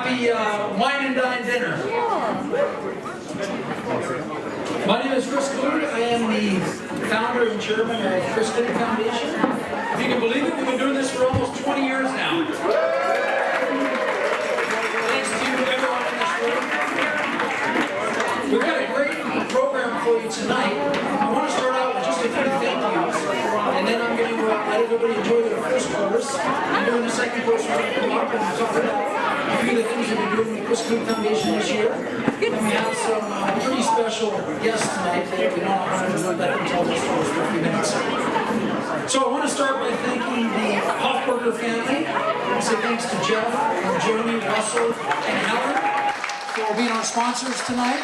happy Wine and Dine dinner. My name is Chris Kluge. I am the founder and chairman of Chris Kluge Foundation. If you can believe it, we've been doing this for almost 20 years now. Thanks to everyone in this room. We've got a great program for you tonight. I want to start out with just a few thank yous, and then I'm going to let everybody enjoy their first course. And during the second course, we're going to come up and talk about a few of the things that we're doing with the Chris Kluge Foundation this year. And we have some pretty special guests tonight that we don't want to let them tell their stories for a few minutes. So I want to start by thanking the Hofberger family. I want to say thanks to Jeff, and Jeremy, Russell, and Helen for being our sponsors tonight.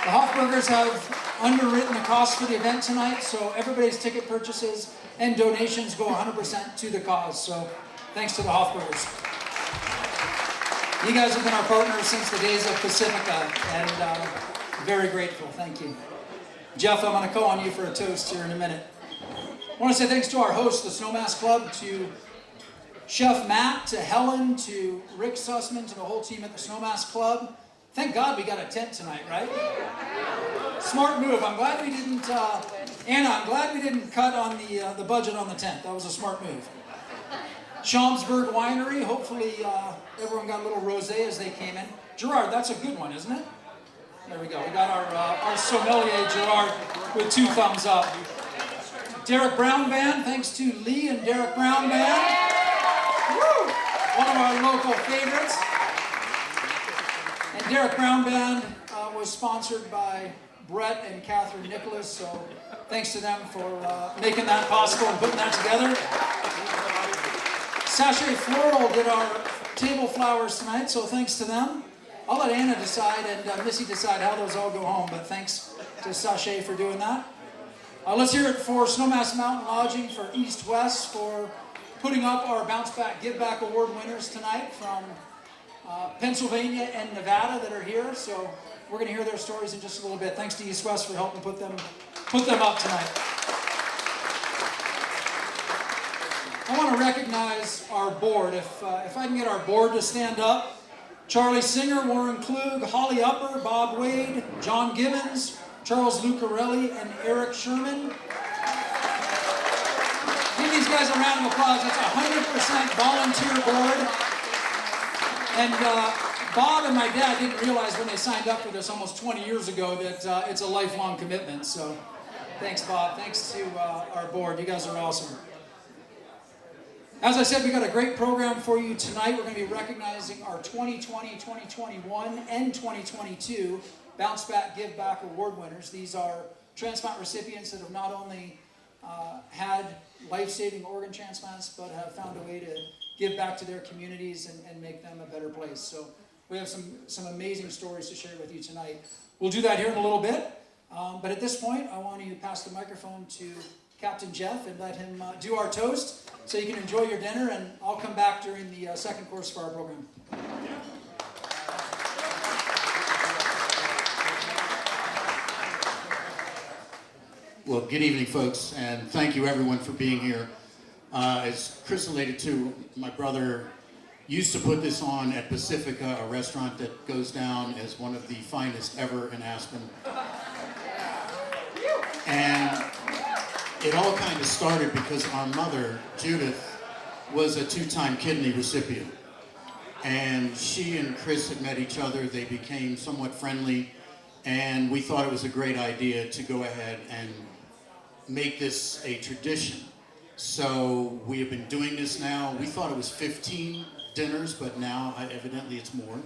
The Hofbergers have underwritten the cost for the event tonight, so everybody's ticket purchases and donations go 100% to the cause. So thanks to the Hofbergers. You guys have been our partners since the days of Pacifica, and very grateful. Thank you. Jeff, I'm going to call on you for a toast here in a minute. I want to say thanks to our host, the Snowmass Club, to Chef Matt, to Helen, to Rick Sussman, to the whole team at the Snowmass Club. Thank God we got a tent tonight, right? Smart move. I'm glad we didn't, Anna, I'm glad we didn't cut on the budget on the tent. That was a smart move. Schaumsburg Winery, hopefully everyone got a little rosé as they came in. Gerard, that's a good one, isn't it? There we go. We got our sommelier, Gerard, with 2 thumbs up. Derek Brown Band, thanks to Lee and Derek Brown Band. Woo! One of our local favorites. And Derek Brown Band was sponsored by Brett and Catherine Nicholas, so thanks to them for making that possible and putting that together. Sachet Floral did our table flowers tonight, so thanks to them. I'll let Anna decide and Missy decide how those all go home, but thanks to Sachet for doing that. Let's hear it for Snowmass Mountain Lodging, for East West, for putting up our Bounce Back, Give Back Award winners tonight from Pennsylvania and Nevada that are here. So we're going to hear their stories in just a little bit. Thanks to East West for helping put them up tonight. I want to recognize our board. If I can get our board to stand up. Charlie Singer, Warren Klug, Holly Upper, Bob Wade, John Gibbons, Charles Lucarelli, and Eric Sherman. Give these guys a round of applause. It's a 100% volunteer board. And Bob and my dad didn't realize when they signed up for this almost 20 years ago that it's a lifelong commitment. So thanks, Bob. Thanks to our board. You guys are awesome. As I said, we got a great program for you tonight. We're going to be recognizing our 2020, 2021, and 2022 Bounce Back, Give Back Award winners. These are transplant recipients that have not only had life-saving organ transplants, but have found a way to give back to their communities and make them a better place. So we have some amazing stories to share with you tonight. We'll do that here in a little bit. But at this point, I want to pass the microphone to Captain Jeff and let him do our toast so you can enjoy your dinner, and I'll come back during the second course for our program. Well, good evening, folks, and thank you everyone for being here. As Chris alluded to, my brother used to put this on at Pacifica, a restaurant that goes down as one of the finest ever in Aspen. And it all kind of started because our mother, Judith, was a 2-time kidney recipient. And she and Chris had met each other. They became somewhat friendly, and we thought it was a great idea to go ahead and make this a tradition. So we have been doing this now. We thought it was 15 dinners, but now evidently it's more.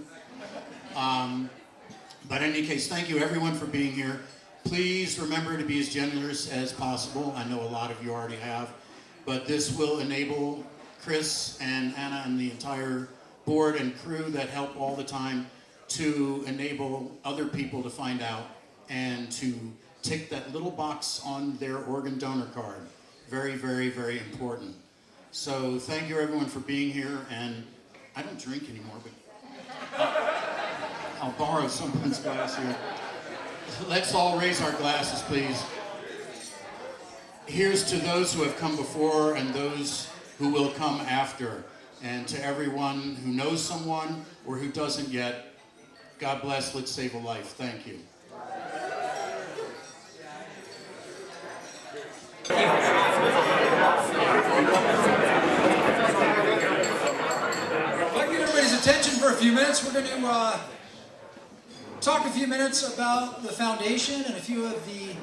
But in any case, thank you everyone for being here. Please remember to be as generous as possible. I know a lot of you already have, but this will enable Chris and Anna and the entire board and crew that help all the time to enable other people to find out and to tick that little box on their organ donor card. Very, very, very important. So thank you everyone for being here, and I don't drink anymore, but I'll borrow someone's glass here. Let's all raise our glasses, please. Here's to those who have come before and those who will come after. And to everyone who knows someone or who doesn't yet, God bless, let's save a life. Thank you. If I can get everybody's attention for a few minutes, we're going to talk a few minutes about the foundation and a few of the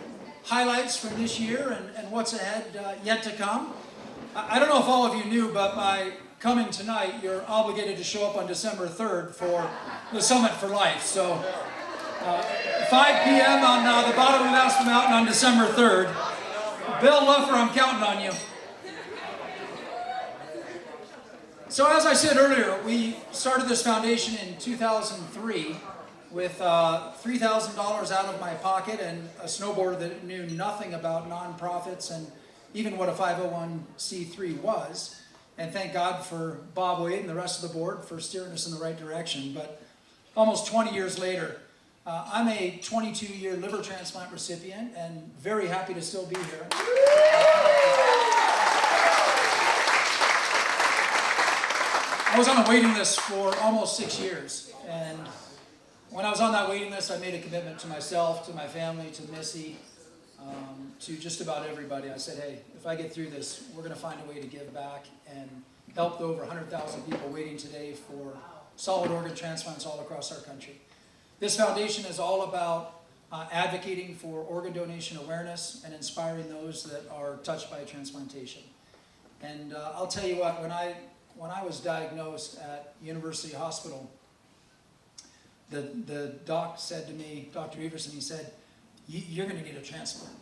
highlights from this year and what's ahead yet to come. I don't know if all of you knew, but by coming tonight, you're obligated to show up on December 3rd for the Summit for Life. So 5 p.m. on the bottom of Aspen Mountain on December 3rd. Bill Luffer, I'm counting on you. So as I said earlier, we started this foundation in 2003 with $3,000 out of my pocket and a snowboarder that knew nothing about nonprofits and even what a 501c3 was. And thank God for Bob Wade and the rest of the board for steering us in the right direction. But almost 20 years later, I'm a 22-year liver transplant recipient and very happy to still be here. I was on a waiting list for almost 6 years, and when I was on that waiting list, I made a commitment to myself, to my family, to Missy, to just about everybody. I said, hey, if I get through this, we're going to find a way to give back and help the over 100,000 people waiting today for solid organ transplants all across our country. This foundation is all about advocating for organ donation awareness and inspiring those that are touched by transplantation. And I'll tell you what, when I was diagnosed at University Hospital, the doc said to me, Dr. Everson, he said, you're going to get a transplant.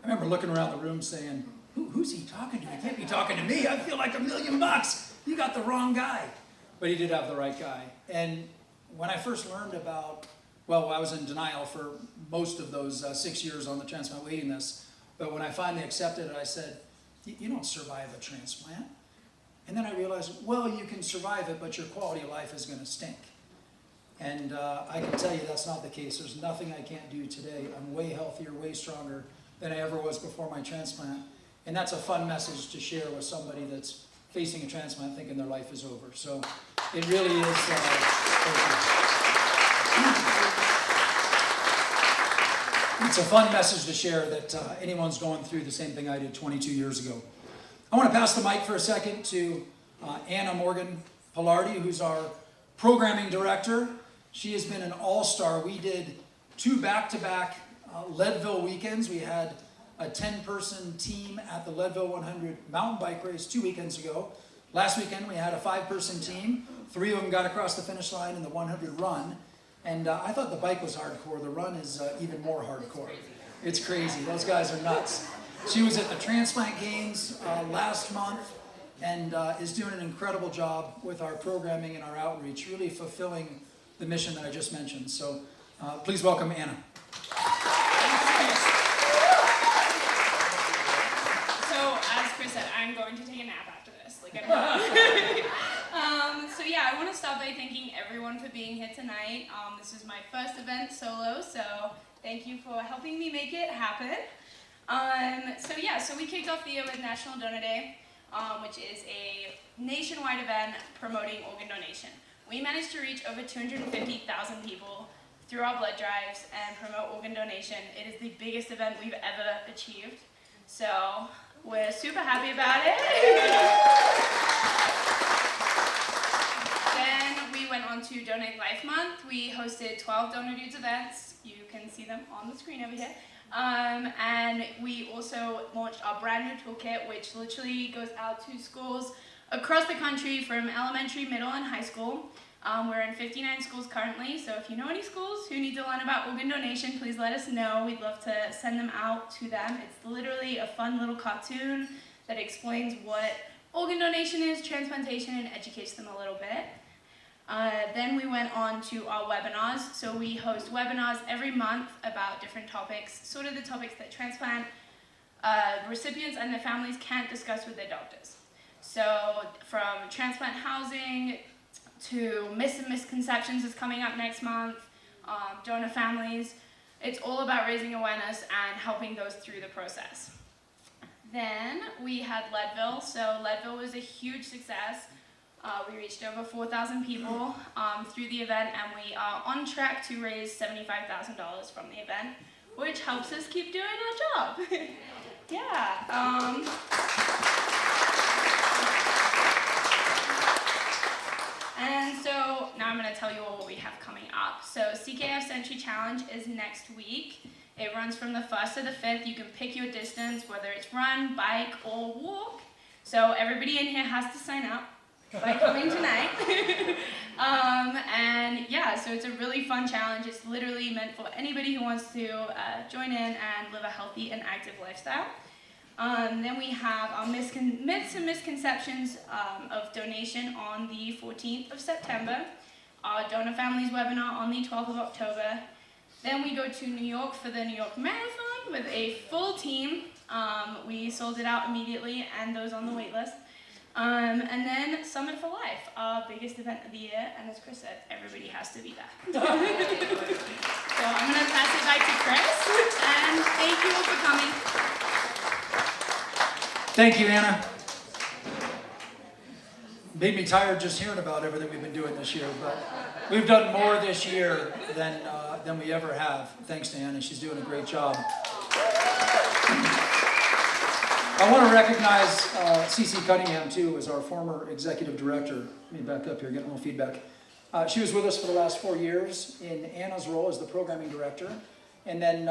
I remember looking around the room saying, who's he talking to? He can't be talking to me. I feel like $1 million. You got the wrong guy. But he did have the right guy. And when I first learned about, well, I was in denial for most of those 6 years on the transplant waiting list. But when I finally accepted it, I said, you don't survive a transplant. And then I realized, well, you can survive it, but your quality of life is going to stink. And I can tell you that's not the case. There's nothing I can't do today. I'm way healthier, way stronger than I ever was before my transplant. And that's a fun message to share with somebody that's facing a transplant thinking their life is over. So it really is. It's a fun message to share that anyone's going through the same thing I did 22 years ago. I want to pass the mic for a second to Anna Morgan Pillardi, who's our programming director. She has been an all-star. We did 2 back-to-back Leadville weekends. We had a 10-person team at the Leadville 100 mountain bike race 2 weekends ago. Last weekend we had a 5-person team. 3 of them got across the finish line in the 100 run. And I thought the bike was hardcore. The run is even more hardcore. It's crazy. Those guys are nuts. She was at the Transplant Games last month and is doing an incredible job with our programming and our outreach, really fulfilling the mission that I just mentioned. So please welcome Anna. So as Chris said, I'm going to take a nap after this. So yeah, I want to start by thanking everyone for being here tonight. This is my first event solo, so thank you for helping me make it happen. So we kicked off the year with National Donor Day, which is a nationwide event promoting organ donation. We managed to reach over 250,000 people through our blood drives and promote organ donation. It is the biggest event we've ever achieved. So we're super happy about it. Then we went on to Donate Life Month. We hosted 12 Donor Dudes events. You can see them on the screen over here. And we also launched our brand new toolkit, which literally goes out to schools across the country from elementary, middle, and high school. We're in 59 schools currently, so if you know any schools who need to learn about organ donation, please let us know. We'd love to send them out to them. It's literally a fun little cartoon that explains what organ donation is, transplantation, and educates them a little bit. Then we went on to our webinars. So we host webinars every month about different topics, sort of the topics that transplant recipients and their families can't discuss with their doctors. So from transplant housing to myths and misconceptions is coming up next month, donor families. It's all about raising awareness and helping those through the process. Then we had Leadville. So Leadville was a huge success. We reached over 4,000 people through the event, and we are on track to raise $75,000 from the event, which helps us keep doing our job. Yeah. And so now I'm going to tell you all what we have coming up. So CKF Century Challenge is next week. It runs from the 1st to the 5th. You can pick your distance, whether it's run, bike, or walk. So everybody in here has to sign up by coming tonight. And yeah, so it's a really fun challenge. It's literally meant for anybody who wants to join in and live a healthy and active lifestyle. Then we have our myths and misconceptions of donation on the 14th of September, our Donor Families webinar on the 12th of October. Then we go to New York for the New York Marathon with a full team. We sold it out immediately and those on the wait list. And then Summit for Life, our biggest event of the year, and as Chris said, everybody has to be there. So I'm going to pass it back to Chris, and thank you all for coming. Thank you, Anna. Made me tired just hearing about everything we've been doing this year, but we've done more this year than we ever have. Thanks to Anna, she's doing a great job. I want to recognize CC Cunningham, too, as our former executive director. Let me back up here, get a little feedback. She was with us for the last 4 years in Anna's role as the programming director. And then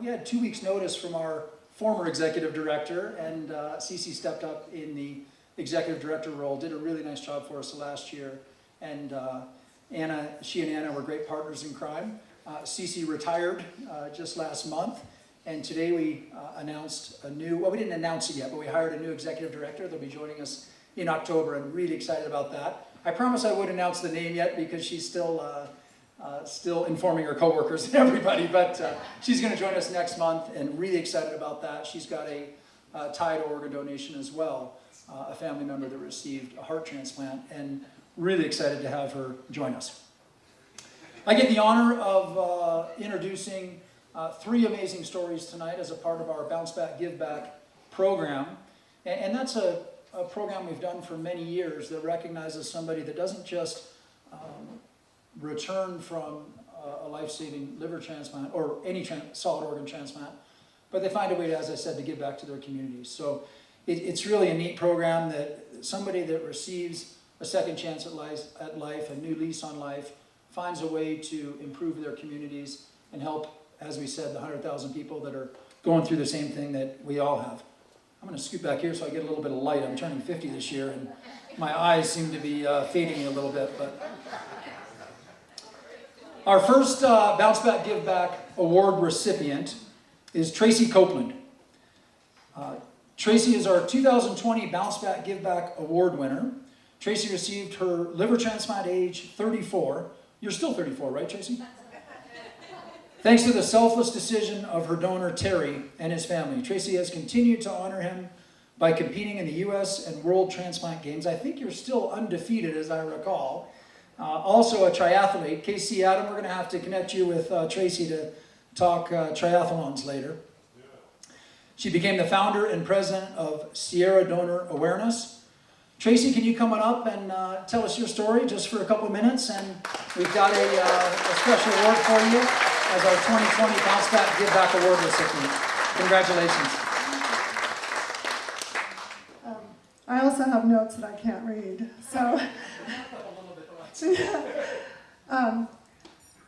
we had 2 weeks' notice from our former executive director, and CC stepped up in the executive director role, did a really nice job for us last year. And she and Anna were great partners in crime. CC retired just last month. And today we announced a new, well, we didn't announce it yet, but we hired a new executive director. They'll be joining us in October, and really excited about that. I promise I won't announce the name yet because she's still informing her coworkers and everybody, but she's going to join us next month, and really excited about that. She's got a tied organ donation as well, a family member that received a heart transplant, and really excited to have her join us. I get the honor of introducing 3 amazing stories tonight as a part of our Bounce Back, Give Back program. And that's a program we've done for many years that recognizes somebody that doesn't just return from a life-saving liver transplant or any solid organ transplant, but they find a way to, as I said, to give back to their communities. So it's really a neat program that somebody that receives a second chance at life, a new lease on life, finds a way to improve their communities and help, as we said, the 100,000 people that are going through the same thing that we all have. I'm going to scoot back here so I get a little bit of light. I'm turning 50 this year, and my eyes seem to be fading me a little bit. But our first Bounce Back, Give Back award recipient is Tracy Copeland. Tracy is our 2020 Bounce Back, Give Back award winner. Tracy received her liver transplant age 34. You're still 34, right, Tracy? Thanks to the selfless decision of her donor, Terry, and his family, Tracy has continued to honor him by competing in the U.S. and World Transplant Games. I think you're still undefeated, as I recall. Also a triathlete. Casey Adam, we're going to have to connect you with Tracy to talk triathlons later. She became the founder and president of Sierra Donor Awareness. Tracy, can you come on up and tell us your story just for a couple of minutes? And we've got a special award for you as our 2020 Bounce Back, Give Back award recipient. Congratulations. I also have notes that I can't read. So,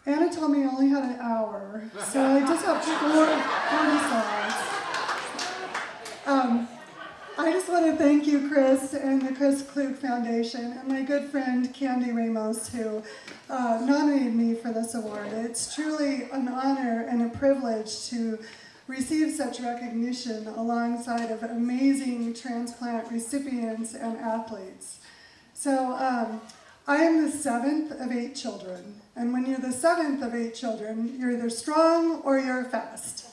Anna told me I only had an hour, so I just have 40 slides. I just want to thank you, Chris, and the Chris Klug Foundation, and my good friend Candy Ramos, who nominated me for this award. It's truly an honor and a privilege to receive such recognition alongside of amazing transplant recipients and athletes. So I am the 7th of 8 children, and when you're the 7th of 8 children, you're either strong or you're fast.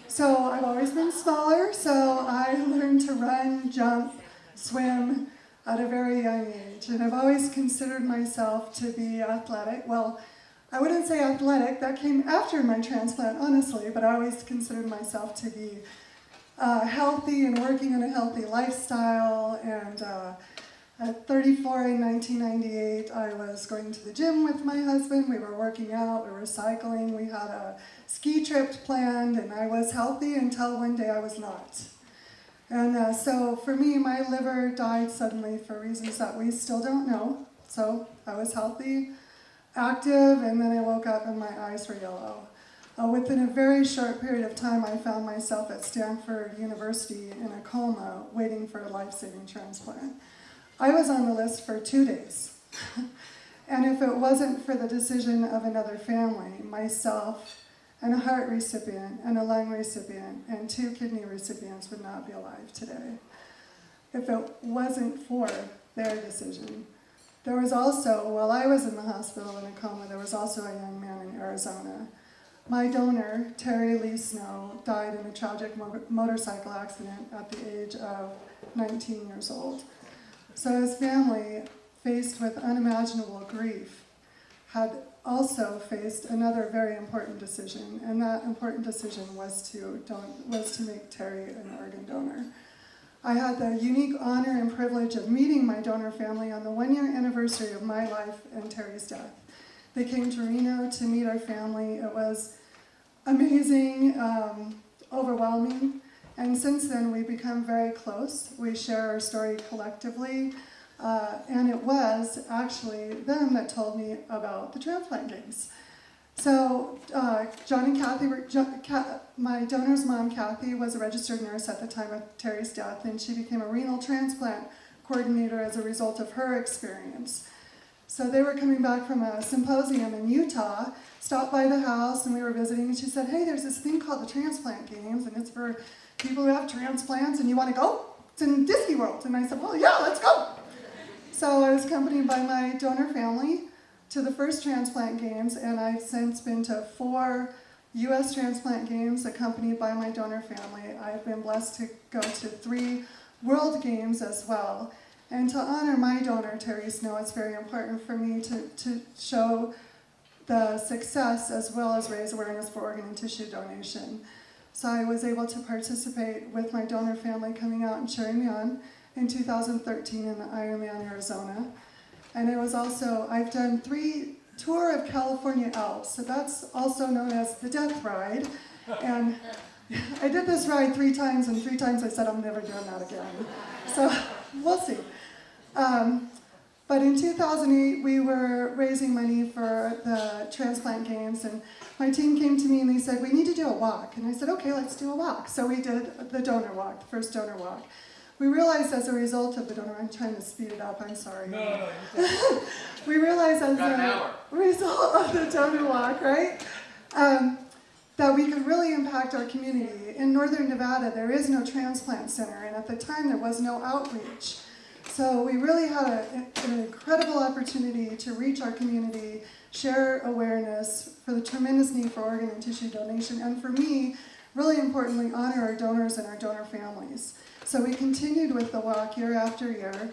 So I've always been smaller, so I learned to run, jump, swim at a very young age. And I've always considered myself to be athletic. Well, I wouldn't say athletic, that came after my transplant, honestly, but I always considered myself to be healthy and working on a healthy lifestyle. And At 34 in 1998, I was going to the gym with my husband. We were working out, we were cycling, we had a ski trip planned, and I was healthy until one day I was not. And so for me, my liver died suddenly for reasons that we still don't know. So I was healthy, active, and then I woke up and my eyes were yellow. Within a very short period of time, I found myself at Stanford University in a coma, waiting for a life-saving transplant. I was on the list for 2 days. And if it wasn't for the decision of another family, myself, and a heart recipient, and a lung recipient, and 2 kidney recipients would not be alive today. If it wasn't for their decision. There was also, while I was in the hospital in a coma, there was also a young man in Arizona. My donor, Terry Lee Snow, died in a tragic motorcycle accident at the age of 19 years old. So his family, faced with unimaginable grief, had also faced another very important decision, and that important decision was to make Terry an organ donor. I had the unique honor and privilege of meeting my donor family on the 1-year anniversary of my life and Terry's death. They came to Reno to meet our family. It was amazing, overwhelming. And since then, we've become very close. We share our story collectively. And it was actually them that told me about the transplant games. So John and Kathy, my donor's mom, Kathy, was a registered nurse at the time of Terry's death, and she became a renal transplant coordinator as a result of her experience. So they were coming back from a symposium in Utah, stopped by the house, and we were visiting, and she said, hey, there's this thing called the Transplant Games, and it's for people who have transplants, and you want to go? It's in Disney World. And I said, well, yeah, let's go. So I was accompanied by my donor family to the first transplant games, and I've since been to 4 U.S. transplant games accompanied by my donor family. I've been blessed to go to 3 world games as well. And to honor my donor, Terry Snow, it's very important for me to show the success as well as raise awareness for organ and tissue donation. So I was able to participate with my donor family coming out and cheering me on in 2013 in Ironman, Arizona. And it was also, I've done 3 Tour of California Alps, so that's also known as the Death Ride. And I did this ride 3 times, and 3 times I said I'm never doing that again. So we'll see. But in 2008, we were raising money for the transplant games, and my team came to me and they said, we need to do a walk. And I said, okay, let's do a walk. So we did the donor walk, the first donor walk. We realized as a result of the donor, I'm trying to speed it up, I'm sorry. No. We realized as a result of the donor walk, right, that we could really impact our community. In Northern Nevada, there is no transplant center, and at the time there was no outreach. So we really had an incredible opportunity to reach our community, share awareness for the tremendous need for organ and tissue donation, and for me, really importantly, honor our donors and our donor families. So we continued with the walk year after year,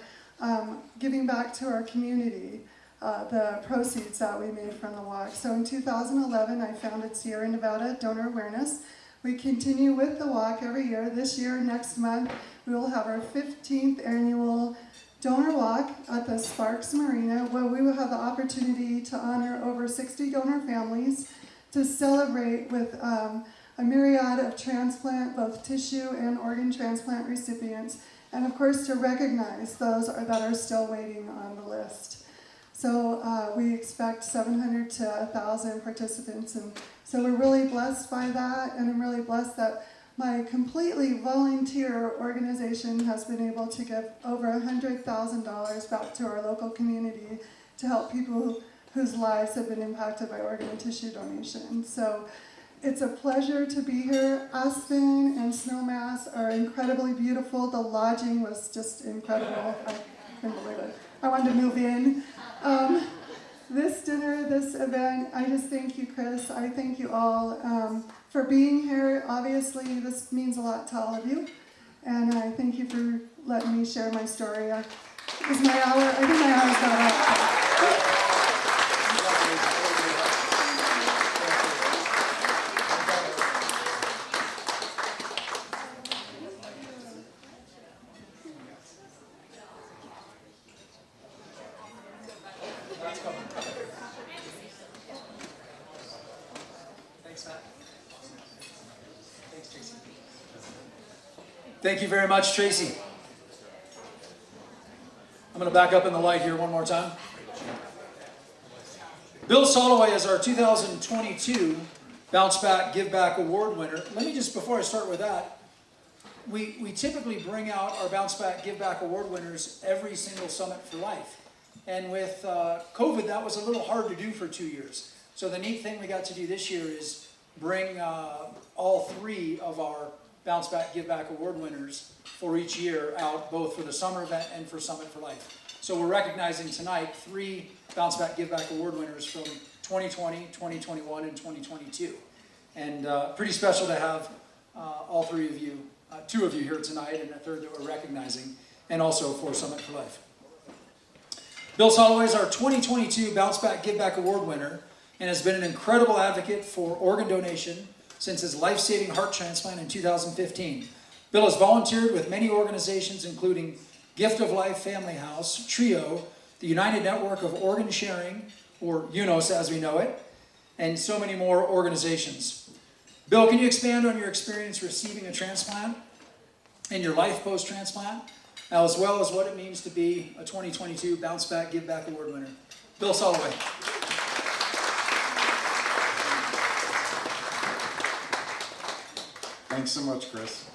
giving back to our community the proceeds that we made from the walk. So in 2011, I founded Sierra Nevada Donor Awareness. We continue with the walk every year. This year, next month, we will have our 15th annual donor walk at the Sparks Marina, where we will have the opportunity to honor over 60 donor families, to celebrate with a myriad of transplant, both tissue and organ transplant recipients, and of course to recognize those that are still waiting on the list. So we expect 700 to 1,000 participants, and so we're really blessed by that, and I'm really blessed that my completely volunteer organization has been able to give over $100,000 back to our local community to help people whose lives have been impacted by organ and tissue donation. So it's a pleasure to be here. Aspen and Snowmass are incredibly beautiful. The lodging was just incredible. I couldn't believe it. I wanted to move in. This dinner, this event, I just thank you, Chris. I thank you all for being here. Obviously, this means a lot to all of you. And I thank you for letting me share my story. It was my hour. I think my hour's not up. Thank you very much, Tracy. I'm going to back up in the light here one more time. Bill Soloway is our 2022 Bounce Back Give Back Award winner. Let me just, before I start with that, we typically bring out our Bounce Back Give Back Award winners every single Summit for Life. And with COVID, that was a little hard to do for 2 years. So the neat thing we got to do this year is bring all three of our Bounce Back Give Back Award winners for each year out, both for the summer event and for Summit for Life. So we're recognizing tonight 3 Bounce Back Give Back Award winners from 2020, 2021, and 2022. And pretty special to have all 3 of you, 2 of you here tonight, and a third that we're recognizing, and also for Summit for Life. Bill Soloway is our 2022 Bounce Back Give Back Award winner and has been an incredible advocate for organ donation since his life-saving heart transplant in 2015. Bill has volunteered with many organizations including Gift of Life Family House, TRIO, the United Network of Organ Sharing, or UNOS as we know it, and so many more organizations. Bill, can you expand on your experience receiving a transplant and your life post-transplant, as well as what it means to be a 2022 Bounce Back Give Back Award winner? Bill Soloway. Thanks so much, Chris.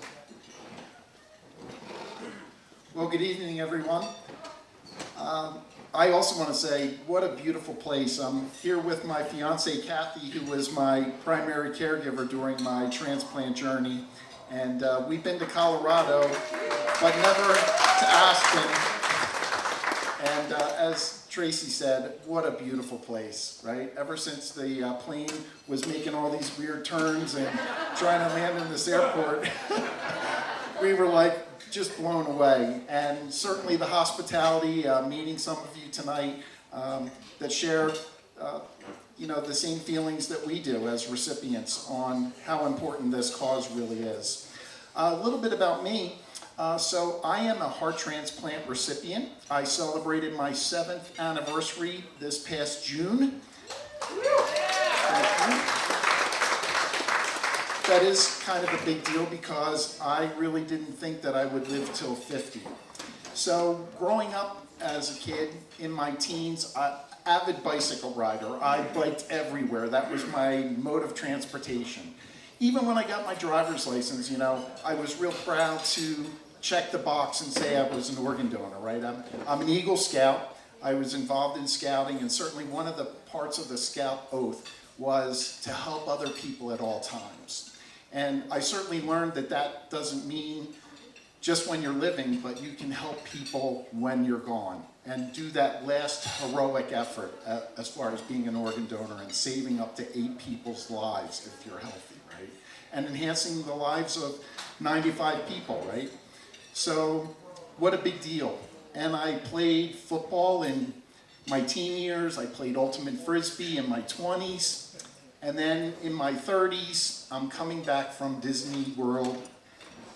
Well, good evening, everyone. I also want to say what a beautiful place. I'm here with my fiancée, Kathy, who was my primary caregiver during my transplant journey. And we've been to Colorado, but never to Aspen. And as Tracy said, what a beautiful place, right? Ever since the plane was making all these weird turns and trying to land in this airport, we were like just blown away. And certainly the hospitality, meeting some of you tonight that share the same feelings that we do as recipients on how important this cause really is. A little bit about me. So I am a heart transplant recipient. I celebrated my 7th anniversary this past June. That is kind of a big deal because I really didn't think that I would live till 50. So growing up as a kid in my teens, avid bicycle rider. I biked everywhere. That was my mode of transportation. Even when I got my driver's license, I was real proud to check the box and say I was an organ donor, right? I'm an Eagle Scout. I was involved in scouting, and certainly one of the parts of the Scout oath was to help other people at all times. And I certainly learned that that doesn't mean just when you're living, but you can help people when you're gone and do that last heroic effort as far as being an organ donor and saving up to 8 people's lives if you're healthy, right? And enhancing the lives of 95 people, right? So what a big deal. And I played football in my teen years. I played ultimate frisbee in my 20s. And then in my 30s, I'm coming back from Disney World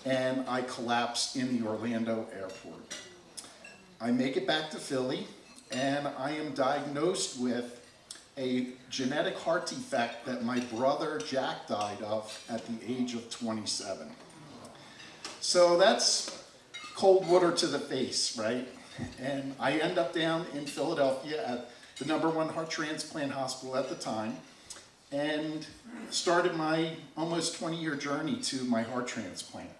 and I collapse in the Orlando airport. I make it back to Philly and I am diagnosed with a genetic heart defect that my brother Jack died of at the age of 27. So that's cold water to the face, right? And I end up down in Philadelphia at the #1 heart transplant hospital at the time and started my almost 20-year journey to my heart transplant.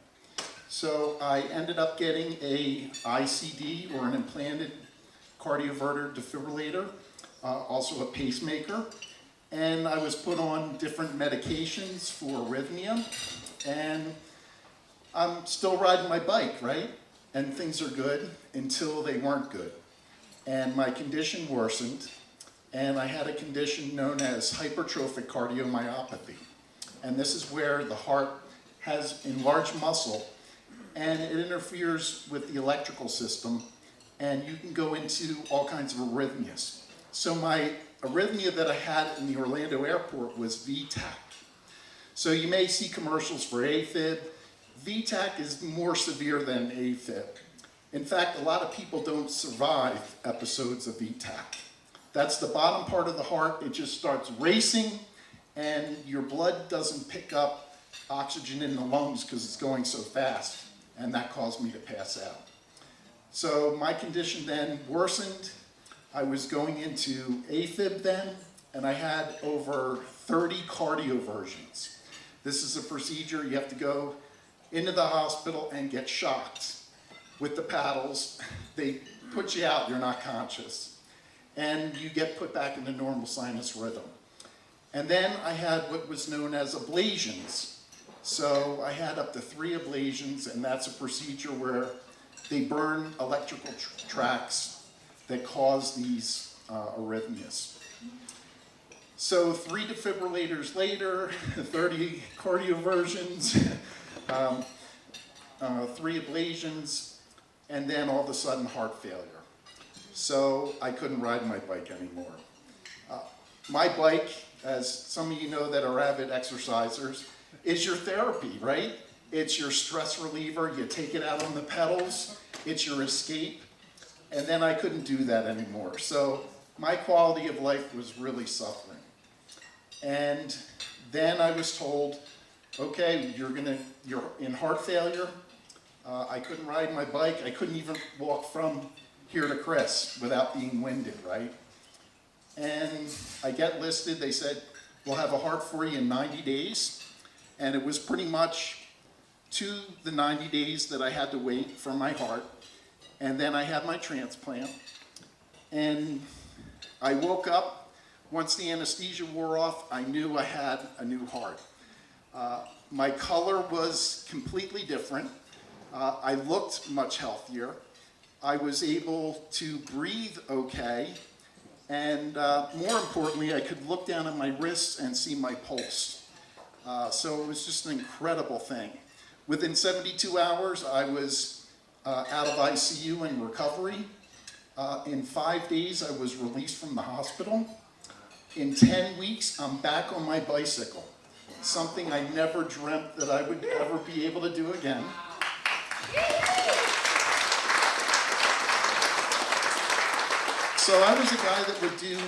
So I ended up getting a ICD, or an implanted cardioverter defibrillator, also a pacemaker, and I was put on different medications for arrhythmia, and I'm still riding my bike, right? And things are good until they weren't good. And my condition worsened, and I had a condition known as hypertrophic cardiomyopathy. And this is where the heart has enlarged muscle, and it interferes with the electrical system, and you can go into all kinds of arrhythmias. So my arrhythmia that I had in the Orlando airport was VTAC. So you may see commercials for AFib. VTAC is more severe than AFib. In fact, a lot of people don't survive episodes of VTAC. That's the bottom part of the heart. It just starts racing, and your blood doesn't pick up oxygen in the lungs because it's going so fast. and that caused me to pass out. So my condition then worsened. I was going into AFib then, and I had over 30 cardioversions. This is a procedure you have to go into the hospital and get shocked with the paddles. They put you out, you're not conscious. And you get put back into normal sinus rhythm. And then I had what was known as ablations. So I had up to 3 ablations, and that's a procedure where they burn electrical tracts that cause these arrhythmias. So 3 defibrillators later, 30 cardioversions, 3 ablations, and then all of a sudden heart failure. So I couldn't ride my bike anymore. My bike, as some of you know that are avid exercisers, is your therapy, right? It's your stress reliever. You take it out on the pedals. It's your escape. And then I couldn't do that anymore. So my quality of life was really suffering. And then I was told, okay, you're in heart failure. I couldn't ride my bike. I couldn't even walk from here to Chris without being winded, right? And I get listed. They said, we'll have a heart for you in 90 days. And it was pretty much to the 90 days that I had to wait for my heart. And then I had my transplant. And I woke up. Once the anesthesia wore off, I knew I had a new heart. My color was completely different. I looked much healthier. I was able to breathe okay. And more importantly, I could look down at my wrists and see my pulse. So it was just an incredible thing. Within 72 hours, I was out of ICU and recovery. In 5 days, I was released from the hospital. In 10 weeks, I'm back on my bicycle, something I never dreamt that I would ever be able to do again. So I was a guy that would do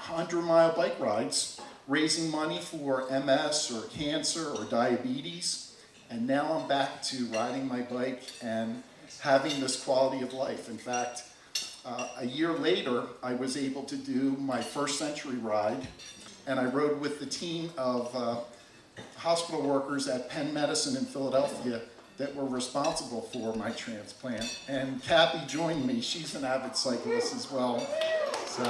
100-mile bike rides, raising money for MS or cancer or diabetes. And now I'm back to riding my bike and having this quality of life. In fact, a year later, I was able to do my first century ride, and I rode with the team of hospital workers at Penn Medicine in Philadelphia that were responsible for my transplant. And Kathy joined me. She's an avid cyclist as well. So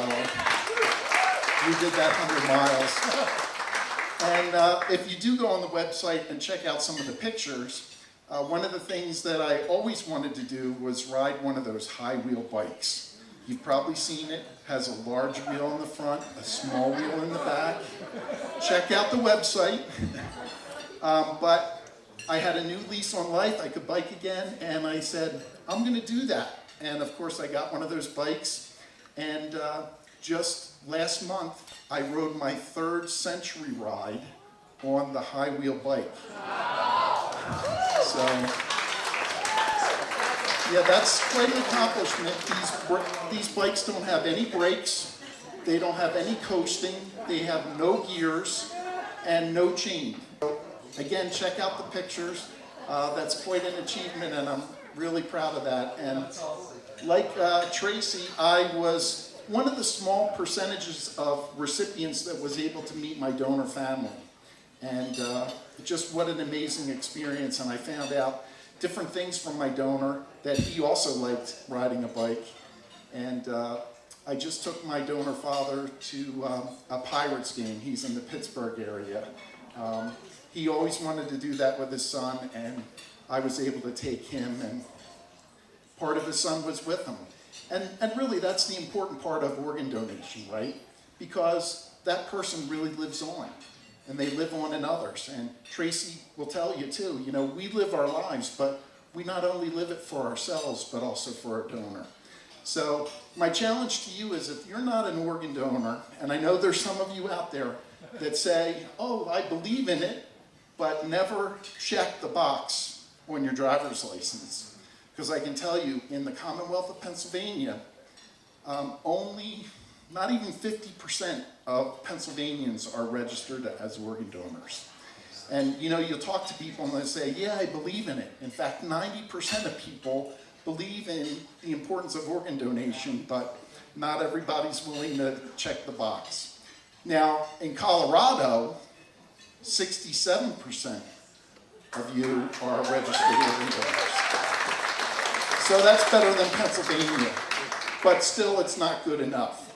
we did that 100 miles. And if you do go on the website and check out some of the pictures, one of the things that I always wanted to do was ride one of those high wheel bikes. You've probably seen it. It has a large wheel in the front, a small wheel in the back. Check out the website. But I had a new lease on life. I could bike again, and I said, I'm going to do that. And of course, I got one of those bikes. And just last month, I rode my 3rd century ride on the high wheel bike. So, yeah, that's quite an accomplishment. These bikes don't have any brakes. They don't have any coasting. They have no gears and no chain. So, again, check out the pictures. That's quite an achievement, and I'm really proud of that. And like Tracy, I was one of the small percentages of recipients that was able to meet my donor family. And just what an amazing experience. And I found out different things from my donor, that he also liked riding a bike. And I just took my donor father to a Pirates game. He's in the Pittsburgh area. He always wanted to do that with his son, and I was able to take him, and part of his son was with him. And really, that's the important part of organ donation, right? Because that person really lives on, and they live on in others. And Tracy will tell you too, you know, we live our lives, but we not only live it for ourselves, but also for our donor. So my challenge to you is, if you're not an organ donor, and I know there's some of you out there that say, oh, I believe in it, but never check the box on your driver's license. Because I can tell you, in the Commonwealth of Pennsylvania, only, not even 50% of Pennsylvanians are registered as organ donors. And you know, you'll talk to people and they'll say, yeah, I believe in it. In fact, 90% of people believe in the importance of organ donation, but not everybody's willing to check the box. Now, in Colorado, 67% of you are registered organ donors. So that's better than Pennsylvania, but still it's not good enough.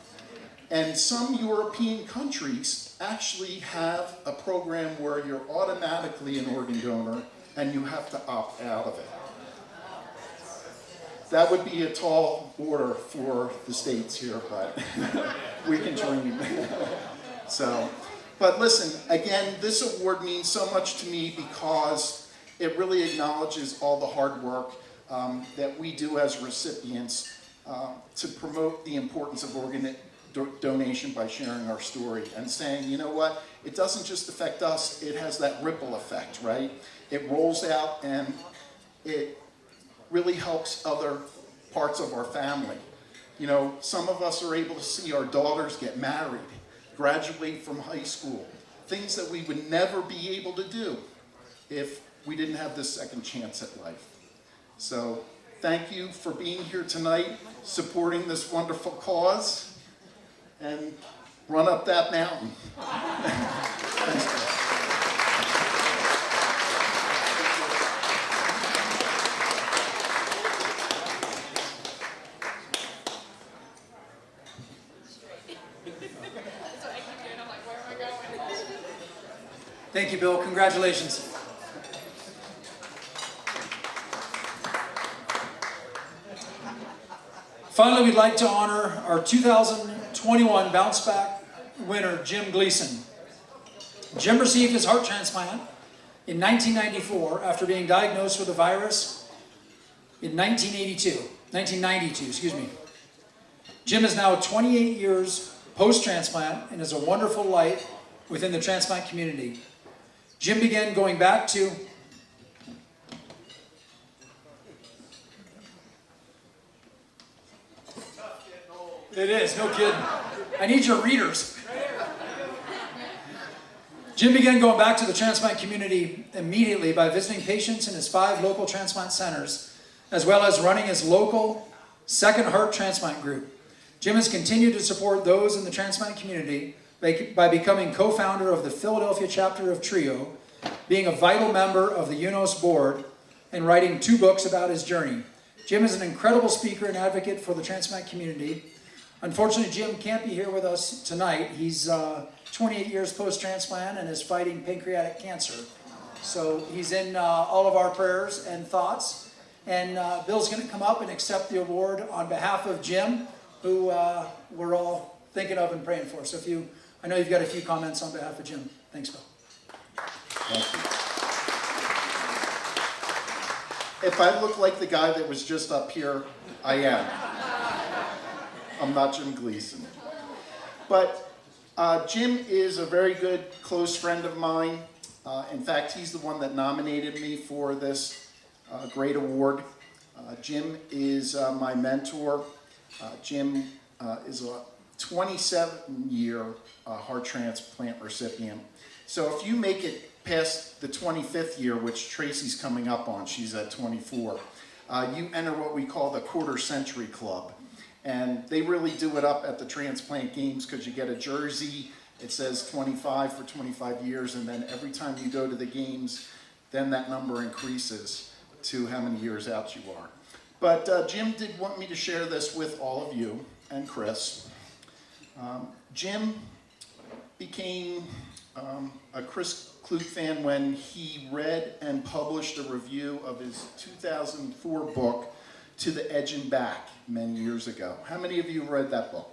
And some European countries actually have a program where you're automatically an organ donor and you have to opt out of it. That would be a tall order for the states here, but we can dream. So, but listen, again, this award means so much to me because it really acknowledges all the hard work that we do as recipients to promote the importance of organ donation by sharing our story and saying, you know what, it doesn't just affect us, it has that ripple effect, right? It rolls out and it really helps other parts of our family. You know, some of us are able to see our daughters get married, graduate from high school, things that we would never be able to do if we didn't have this second chance at life. So thank you for being here tonight, supporting this wonderful cause, and run up that mountain. Thanks, guys. Thank you, Bill. Congratulations. Finally, we'd like to honor our 2021 Bounce Back winner, Jim Gleason. Jim received his heart transplant in 1994 after being diagnosed with the virus in 1992, Jim is now 28 years post-transplant and is a wonderful light within the transplant community. Jim began going back to It is, no kidding. I need your readers. Jim began going back to the transplant community immediately by visiting patients in his 5 local transplant centers, as well as running his local Second Heart Transplant Group. Jim has continued to support those in the transplant community by becoming co-founder of the Philadelphia chapter of TRIO, being a vital member of the UNOS board, and writing 2 books about his journey. Jim is an incredible speaker and advocate for the transplant community. Unfortunately, Jim can't be here with us tonight. He's 28 years post-transplant and is fighting pancreatic cancer. So he's in all of our prayers and thoughts. And Bill's going to come up and accept the award on behalf of Jim, who we're all thinking of and praying for. So I know you've got a few comments on behalf of Jim. Thanks, Bill. Thank you. If I look like the guy that was just up here, I am. I'm not Jim Gleason. But Jim is a very good, close friend of mine. In fact, he's the one that nominated me for this great award. Jim is my mentor. Jim is a 27-year heart transplant recipient. So if you make it past the 25th year, which Tracy's coming up on, she's at 24, you enter what we call the quarter century club. And they really do it up at the transplant games because you get a jersey, it says 25 for 25 years, and then every time you go to the games, then that number increases to how many years out you are. But Jim did want me to share this with all of you and Chris. Jim became a Chris Kluge fan when he read and published a review of his 2004 book, To the Edge and Back, many years ago. How many of you read that book?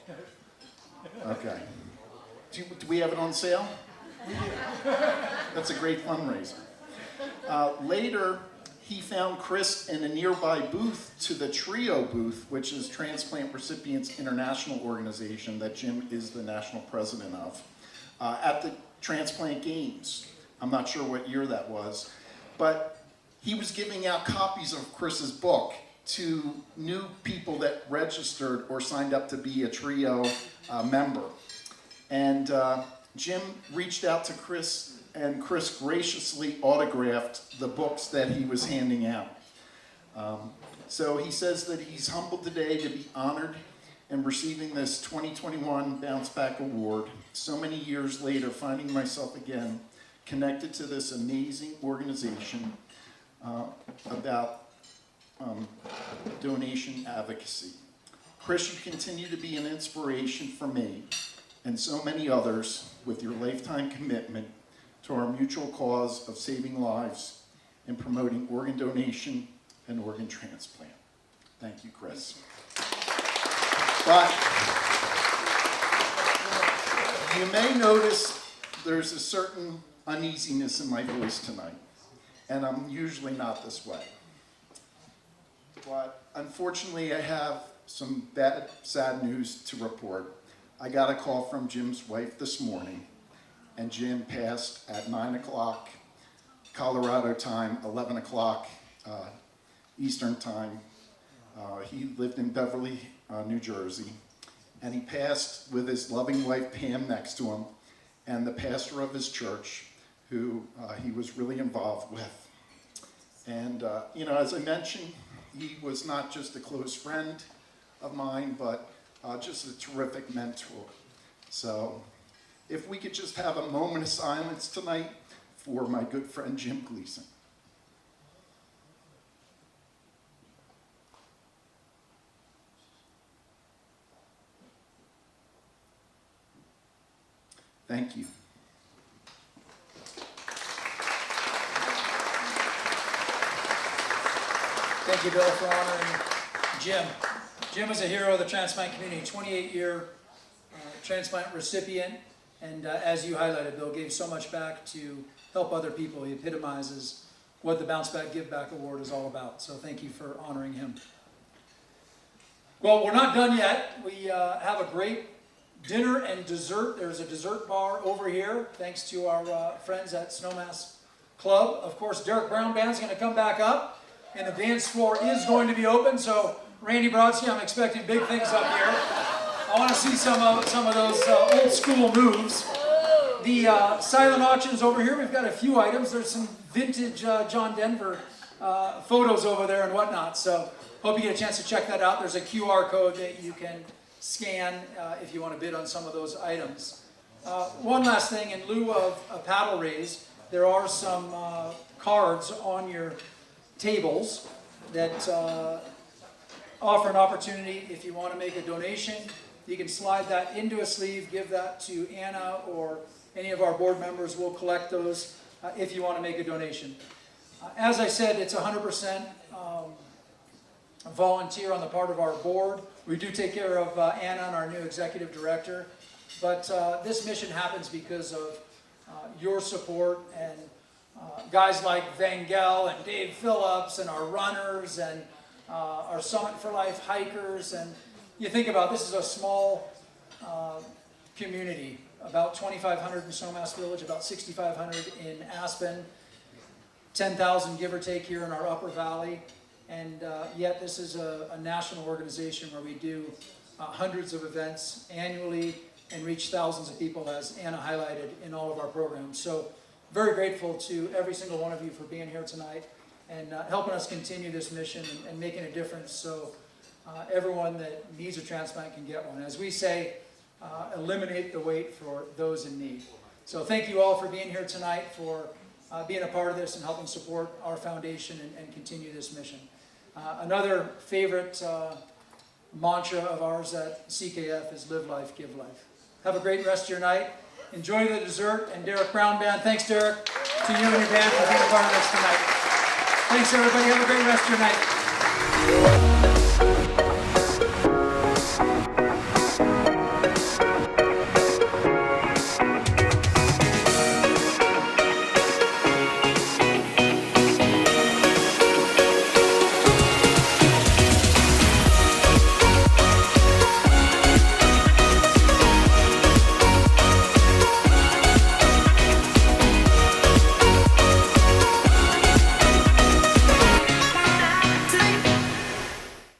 Okay. Do we have it on sale? That's a great fundraiser. Later, he found Chris in a nearby booth to the TRIO booth, which is Transplant Recipients International Organization that Jim is the national president of, at the Transplant Games. I'm not sure what year that was, but he was giving out copies of Chris's book to new people that registered or signed up to be a TRIO member. And Jim reached out to Chris and Chris graciously autographed the books that he was handing out. So he says that he's humbled today to be honored in receiving this 2021 Bounce Back Award. So many years later, finding myself again connected to this amazing organization about donation advocacy. Chris, you continue to be an inspiration for me and so many others with your lifetime commitment to our mutual cause of saving lives and promoting organ donation and organ transplant. Thank you, Chris. But you may notice there's a certain uneasiness in my voice tonight, and I'm usually not this way. But unfortunately, I have some bad, sad news to report. I got a call from Jim's wife this morning, and Jim passed at 9 o'clock Colorado time, 11 o'clock Eastern time. He lived in Beverly, New Jersey, and he passed with his loving wife Pam next to him, and the pastor of his church, who he was really involved with. And you know, as I mentioned, he was not just a close friend of mine, but just a terrific mentor. So if we could just have a moment of silence tonight for my good friend Jim Gleason. Thank you. Thank you, Bill, for honoring Jim. Jim is a hero of the transplant community, 28-year transplant recipient, and as you highlighted, Bill, gave so much back to help other people. He epitomizes what the Bounce Back Give Back Award is all about, so thank you for honoring him. Well, we're not done yet. We have a great dinner and dessert. There's a dessert bar over here, thanks to our friends at Snowmass Club. Of course, Derek Brown Band's going to come back up, and the dance floor is going to be open, so Randy Brodsky, I'm expecting big things up here. I want to see some of those old school moves. The silent auction's over here. We've got a few items. There's some vintage John Denver photos over there and whatnot, so hope you get a chance to check that out. There's a QR code that you can scan if you want to bid on some of those items. One last thing, in lieu of a paddle raise, there are some cards on your tables that offer an opportunity. If you want to make a donation, you can slide that into a sleeve, give that to Anna or any of our board members. We'll collect those if you want to make a donation. As I said, it's 100% volunteer on the part of our board. We do take care of Anna and our new executive director, but this mission happens because of your support and guys like Vangel and Dave Phillips and our runners and our Summit for Life hikers. And you think about this is a small community, about 2,500 in Snowmass Village, about 6,500 in Aspen, 10,000 give or take here in our Upper Valley. And yet this is a national organization where we do hundreds of events annually and reach thousands of people, as Anna highlighted, in all of our programs. So very grateful to every single one of you for being here tonight and helping us continue this mission and making a difference so everyone that needs a transplant can get one. As we say, eliminate the wait for those in need. So thank you all for being here tonight, for being a part of this and helping support our foundation and continue this mission. Another favorite mantra of ours at CKF is live life, give life. Have a great rest of your night. Enjoy the dessert. And Derek Brown Band, thanks Derek, to you and your band for being a part of this tonight. Thanks everybody, have a great rest of your night.